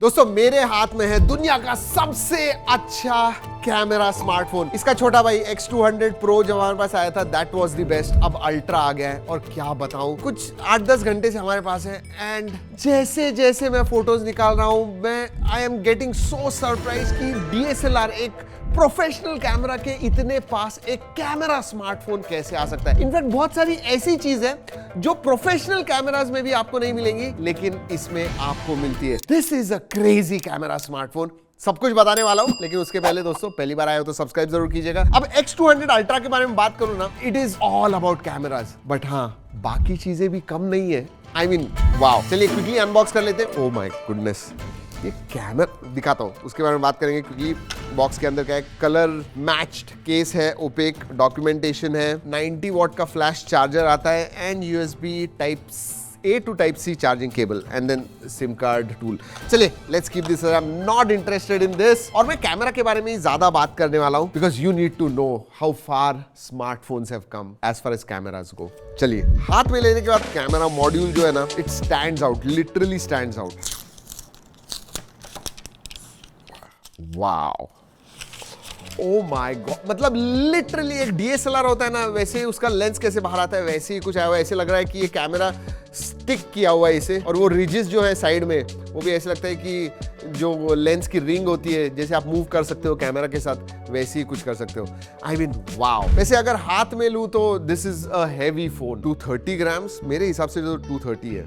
दोस्तों मेरे हाथ में है दुनिया का सबसे अच्छा कैमरा स्मार्टफोन। इसका छोटा भाई X200 Pro जब हमारे पास आया था दैट वाज द बेस्ट। अब अल्ट्रा आ गया है और क्या बताऊं, कुछ 8-10 घंटे से हमारे पास है एंड जैसे जैसे मैं फोटोज निकाल रहा हूं मैं I am getting so surprise कि DSLR एक प्रोफेशनल कैमरा के इतने पास एक कैमरा स्मार्टफोन कैसे आ सकता है। इनफैक्ट बहुत सारी ऐसी चीज है जो प्रोफेशनल कैमरास में भी आपको नहीं मिलेंगी लेकिन इसमें आपको मिलती है। This is a crazy camera smartphone. सब कुछ बताने वाला हूं लेकिन उसके पहले दोस्तों पहली बार आए हो तो सब्सक्राइब जरूर कीजिएगा। अब X200 अल्ट्रा के बारे में बात करूं ना, it is all about cameras, but हाँ बाकी चीजें भी कम नहीं है। I mean wow. चलिए क्विकली अनबॉक्स कर लेते हैं। ओह माय गुडनेस, ये कैमरा दिखाता हूँ उसके बारे में बात करेंगे क्योंकि बॉक्स के अंदर क्या है, कलर मैच्ड केस है, ओपेक डॉक्यूमेंटेशन है, 90 वॉट का फ्लैश चार्जर आता है and USB type A to type C charging cable and then SIM card tool. चलिए let's keep this, I am not interested in this. और मैं camera के बारे में ही ज्यादा बात करने वाला हूं because you need to know how far smartphones have come as far as cameras go. चलिए हाथ में लेने के बाद कैमरा मॉड्यूल जो है ना, it stands out, literally stands out. Wow, oh my God, मतलब लिटरली एक DSLR होता है ना वैसे ही उसका लेंस कैसे बाहर आता है वैसे ही कुछ आया हुआ है। ऐसे लग रहा है कि ये कैमरा स्टिक किया हुआ है इसे, और वो रिजेस जो है साइड में वो भी ऐसे लगता है कि जो लेंस की रिंग होती है जैसे आप मूव कर सकते हो कैमरा के साथ वैसे ही कुछ कर सकते हो। I mean wow. वैसे अगर हाथ में लूं तो this is a heavy phone. 230 grams मेरे हिसाब से जो 230 है,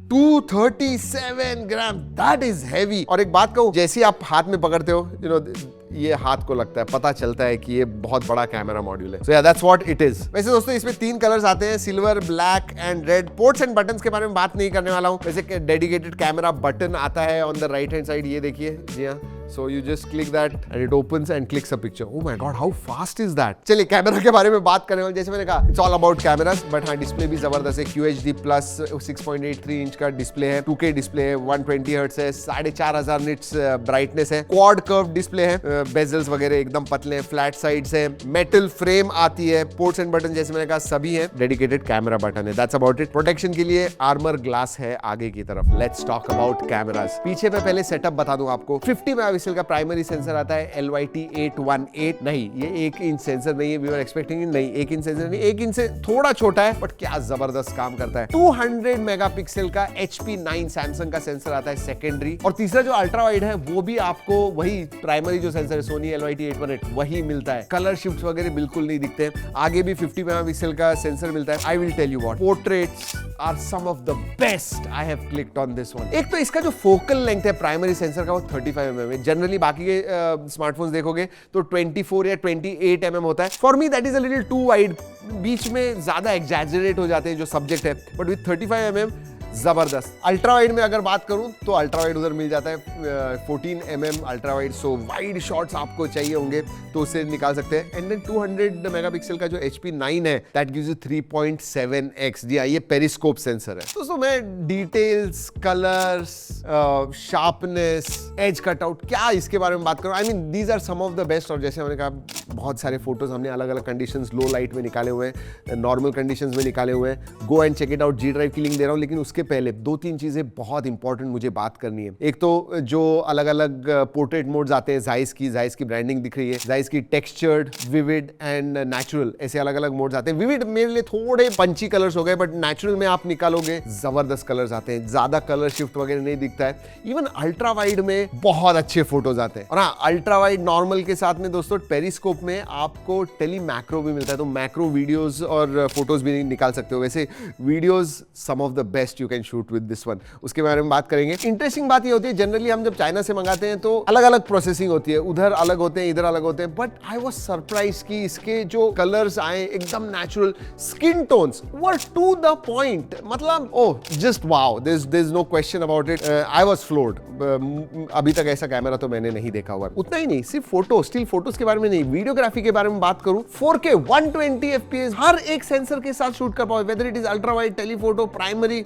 237 ग्राम, दैट इज हैवी। और एक बात कहूं, जैसे आप हाथ में पकड़ते हो यू नो ये हाथ को लगता है, पता चलता है कि ये बहुत बड़ा कैमरा मॉड्यूल है। सो या दैट्स व्हाट इट इज। वैसे दोस्तों इसमें 3 कलर्स आते हैं, silver, black and red. Ports and buttons के बारे में बात नहीं करने वाला हूं। वैसे डेडिकेटेड कैमरा बटन आता है on the right hand side, ये देखिए। जी हाँ, so you just click that and it opens and clicks a picture. Oh my god, how fast is that? चलिए कैमरा के बारे में बात करने वाले, जैसे मैंने कहा it's all about cameras, but हाँ डिस्प्ले भी जबरदस्त है। QHD प्लस 6.83 इंच का डिस्प्ले है, 2K डिस्प्ले है, 120 हर्ट्ज है, 4500 निट्स ब्राइटनेस है, क्वाड कर्व डिस्प्ले है, बेजल्स वगैरह एकदम पतले हैं, फ्लैट साइड्स है, मेटल फ्रेम आती है, पोर्ट्स एंड बटन जैसे मैंने कहा सभी है, डेडिकेटेड कैमरा बटन है। That's about it. प्रोटेक्शन के लिए आर्मर ग्लास है आगे की तरफ। Let's talk about cameras. पीछे मैं पहले सेटअप बता दूं आपको। 50 मेगापिक्सल का प्राइमरी सेंसर आता है, LYT-818। नहीं, ये 1 इंच सेंसर नहीं है, वी वर एक्सपेक्टिंग। नहीं, 1 इंच सेंसर नहीं, 1 इंच से थोड़ा छोटा है बट क्या जबरदस्त काम करता है। 200 मेगापिक्सल का HP9 सैमसंग का सेंसर आता है सेकेंडरी। और तीसरा जो अल्ट्रा वाइड है वो भी आपको वही प्राइमरी जो सेंसर है सोनी LYT-818 वही मिलता है। कलर शिफ्ट वगैरह बिल्कुल नहीं दिखते। आगे भी 50 मेगापिक्सल का सेंसर मिलता है। I will tell you what, portraits are some of the best. I have clicked on this one. एक तो इसका जो फोकल लेंथ है प्राइमरी सेंसर का वो 35 mm है। जनरली बाकी के स्मार्टफोन्स देखोगे तो 24 या 28 mm होता है। For me that is a little too wide, बीच में ज्यादा एग्जैजरेट हो जाते हैं जो सब्जेक्ट है, बट विद 35 mm जबरदस्त। अल्ट्रा वाइड में अगर बात करूं तो अल्ट्रा वाइड उधर मिल जाता है 14 mm अल्ट्रा वाइड। सो वाइड शॉट्स आपको चाहिए होंगे तो उसे निकाल सकते हैं। एंड देन 200 मेगापिक्सल का जो HP9 है दैट गिव्स यू 3.7x। जी ये पेरिस्कोप सेंसर है। दोस्तों मैं details, colours, sharpness, edge cutout क्या इसके बारे में बात करूं। I mean these are some of the best. और जैसे हमने कहा बहुत सारे फोटोज हमने अलग अलग कंडीशंस, लो लाइट में निकाले हुए हैं, नॉर्मल कंडीशंस में निकाले हुए हैं। Go and check it out. G drive की लिंक दे रहा हूं, लेकिन उसके पहले 2-3 चीजें बहुत इंपॉर्टेंट मुझे बात करनी है। एक तो जो अलग अलग पोर्ट्रेट मोड्स आते हैं, जाइस की ब्रांडिंग दिख रही है, जाइस की टेक्सचर्ड, विविड एंड नेचुरल, ऐसे अलग अलग मोड्स आते हैं। विविड मेरे लिए थोड़े पंची कलर्स हो गए, बट नेचुरल में आप निकालोगे जबरदस्त कलर्स आते हैं, ज्यादा कलर शिफ्ट वगैरह नहीं दिखता है। इवन अल्ट्रा वाइड में बहुत अच्छे फोटोज आते हैं। और हाँ, अल्ट्रा वाइड नॉर्मल के साथ में दोस्तों पेरिस्कोप में आपको टेली मैक्रो भी मिलता है, तो मैक्रो वीडियोस और फोटोज भी निकाल सकते हो। वैसे videos some of the best you can shoot with this one, उसके बारे में बात करेंगे। इंटरेस्टिंग बात ये होती है, जनरली हम जब चाइना से मंगाते हैं तो अलग अलग प्रोसेसिंग होती है, उधर अलग होते हैं, इधर अलग होते हैं। बट आई वाज सरप्राइज कि इसके जो कलर्स आए एकदम natural, skin tones were to the point. मतलब oh just wow, there is no question about it. I was floored. अभी तक ऐसा कैमरा तो मैंने नहीं देखा हुआ। उतना ही नहीं, सिर्फ फोटो, स्टिल फोटोज के बारे में नहीं, वीडियोग्राफी के बारे में बात करूं, 4K 120 FPS हर एक सेंसर के साथ शूट कर पाओ, whether it is ultra wide, telephoto, primary.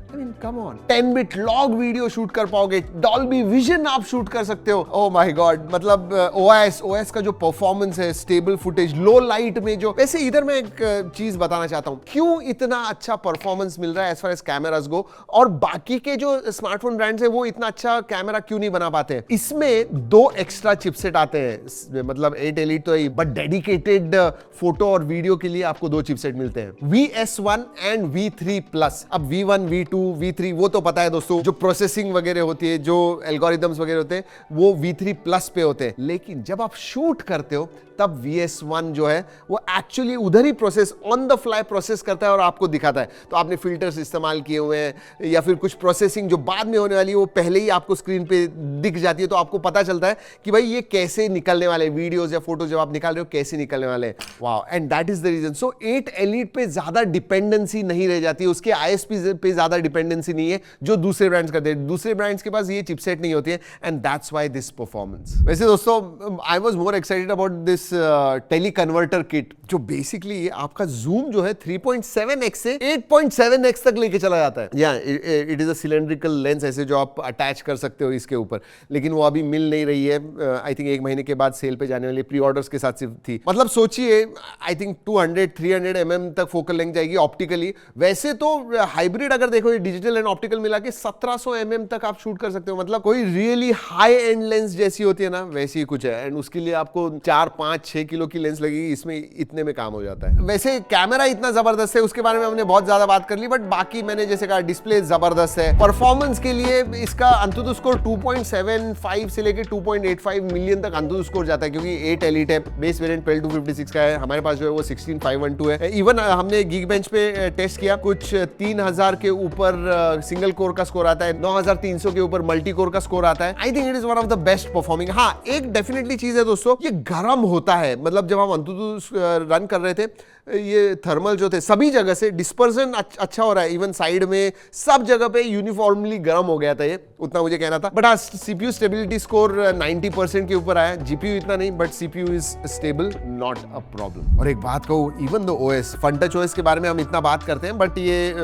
I mean come on, 10-bit log video shoot कर पाओगे, डॉल्बी विजन आप शूट कर सकते हो। ओह माय गॉड, मतलब OIS का जो परफॉर्मेंस है, स्टेबल फुटेज, लो लाइट में जो, वैसे इधर मैं एक चीज बताना चाहता हूं, क्यों इतना अच्छा परफॉर्मेंस मिल रहा है एज फार एज कैमरास गो, और बाकी के जो स्मार्टफोन ब्रांड्स है वो इतना अच्छा कैमरा क्यों नहीं बना पाते हैं। इसमें 2 एक्स्ट्रा चिपसेट आते हैं, मतलब 8 Elite तो है, बट डेडिकेटेड फोटो और वीडियो के लिए आपको 2 चिपसेट मिलते हैं, VS1 एंड V3 प्लस। अब V1, V2, V3 वो तो पता है दोस्तों, जो प्रोसेसिंग वगैरह होती है, जो एल्गोरिदम्स वगैरह होते हैं, वो V3 प्लस पे होते हैं। लेकिन जब आप शूट करते हो तब VS1 जो है वो एक्चुअली उधर ही process, on the fly process करता है और आपको दिखाता है। तो आपने फिल्टर्स इस्तेमाल किए हुए हैं या फिर कुछ प्रोसेसिंग जो बाद में होने वाली है वो पहले ही आपको स्क्रीन पे दिख जाती है, तो आपको पता चलता है कि भाई ये कैसे निकलने वाले, वीडियोस या फोटो जब आप निकाल रहे हो कैसे निकलने वाले हैं। Wow, and that is the reason. So 8 Elite पे ज्यादा डिपेंडेंसी नहीं रह जाती है, उसके ISP पे ज्यादा डिपेंडेंसी नहीं है जो दूसरे ब्रांड्स करते हैं। दूसरे ब्रांड्स के पास ये चिपसेट नहीं होती है, and that's why this performance. वैसे दोस्तों, I was more excited about this tele converter kit, जो बेसिकली आपका जूम जो है 3.7x से 8.7x तक लेके चला जाता है। या it is a cylindrical lens ऐसे जो आप अटैच कर सकते हो इसके ऊपर, लेकिन वो अभी मिल नहीं रही है। आई थिंक 1 महीने के बाद सेल पे जाने वाली, प्री ऑर्डर्स के साथ सिर्फ थी। मतलब सोचिए, आई थिंक 200-300 mm तक फोकल लेंथ जाएगी ऑप्टिकली। वैसे तो हाइब्रिड अगर देखो, डिजिटल एंड ऑप्टिकल मिला के 1700 mm तक आप शूट कर सकते हो। मतलब कोई रियली हाई एंड लेंस जैसी होती है ना, वैसी ही कुछ है। एंड उसके लिए आपको 4-5-6 किलो की लेंस लगेगी, इसमें इतने में काम हो जाता है। वैसे कैमरा इतना जबरदस्त है, उसके बारे में हमने बहुत ज्यादा बात कर ली, बट बाकी मैंने जैसे कहा, डिस्प्ले जबरदस्त है। परफॉर्मेंस के लिए इसका अंतुतु स्कोर 2.75 से लेके 2.85 मिलियन तक अंतुतु स्कोर जाता है, क्योंकि 8 Elite है, बेस वेरिएंट 12256 का है। हमारे पास जो है वो 16512 है। इवन हमने Geekbench पे टेस्ट किया, कुछ 3000 के ऊपर सिंगल कोर का स्कोर आता है, 9300 के ऊपर मल्टी कोर का स्कोर आता है। I think it is one of the best performing. हाँ, एक डेफिनेटली चीज है दोस्तों, ये गर्म होता है। मतलब जब हम अंतुतु रन कर रहे थे, ये थर्मल जो थे सभी जगह से डिस्पर्सन अच्छा हो रहा है, इवन साइड में सब जगह पे यूनिफॉर्मली गर्म हो गया था, ये उतना मुझे कहना था। बट हाँ, CPU स्टेबिलिटी स्कोर 90% के ऊपर आया। GPU इतना नहीं, but CPU is stable, not a problem. और एक बात कहूँ, even the OS, FunTouch OS के बारे में हम इतना बात करते हैं, बट ये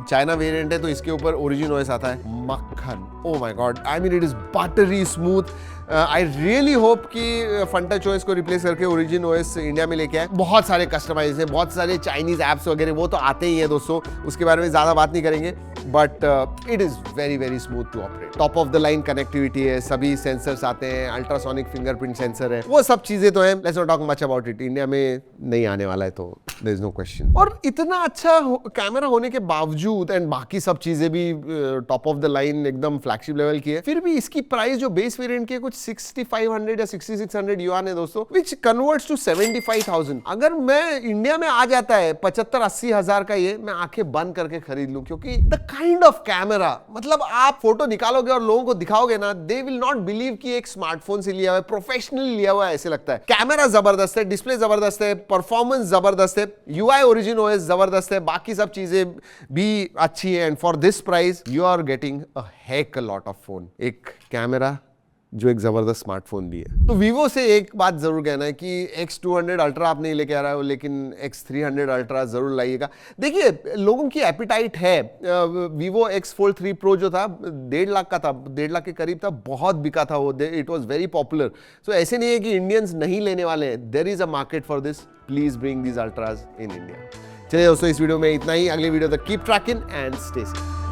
चाइना वेरिएंट है, तो इसके ऊपर Origin OS आता है। मक्खन, oh my god, I mean it is buttery smooth. I really hope कि FunTouch OS को रिप्लेस करके Origin OS इंडिया में लेके आए। बहुत सारे कस्टमाइज हैं, बहुत सारे चाइनीज ऐप्स वगैरह वो तो आते ही हैं दोस्तों, उसके बारे में ज्यादा बात नहीं करेंगे, but it is very very smooth to operate. Top of the line connectivity है, सभी सेंसर्स आते हैं, अल्ट्रासोनिक फिंगरप्रिंट सेंसर है, वो सब चीजें तो हैं। Let's not talk much about it, India में नहीं आने वाला है, तो देयर इज नो क्वेश्चन। और इतना अच्छा कैमरा होने के बावजूद, एंड बाकी सब चीजें भी टॉप ऑफ द लाइन एकदम फ्लैगशिप लेवल की है, फिर भी इसकी प्राइस जो बेस वेरिएंट की कुछ 6500 या 6600 युआन है दोस्तों, विच कन्वर्ट्स टू 75,000। अगर मैं इंडिया में आ जाता है 75-80 हजार का, ये मैं आंखें बंद करके खरीद लूं, क्योंकि द काइंड ऑफ कैमरा, मतलब आप फोटो निकालोगे और लोगों को दिखाओगे ना, दे विल नॉट बिलीव कि एक स्मार्टफोन से लिया हुआ है, प्रोफेशनली लिया हुआ है, ऐसे लगता है। कैमरा जबरदस्त है, डिस्प्ले जबरदस्त है, परफॉर्मेंस जबरदस्त है, UI Origin OS जबरदस्त है, बाकी सब चीजें भी अच्छी है। And for this price you are getting a heck a lot of phone, एक कैमरा जो एक जबरदस्त स्मार्टफोन भी है। तो Vivo से एक बात जरूर कहना है कि X200 Ultra आप नहीं लेके आ रहा हो, लेकिन X300 Ultra जरूर लाइएगा। देखिए, लोगों की एपिटाइट है। Vivo X Fold 3 Pro जो था 1.5 लाख का था, 1.5 लाख के करीब था, बहुत बिका था वो, it was very popular. So ऐसे नहीं है कि इंडियंस नहीं लेने वाले हैं, there is a market for this, please bring these ultras in India. चलिए दोस्तों, इस वीडियो में इतना ही। अगले वीडियो तक keep trekking and stay safe.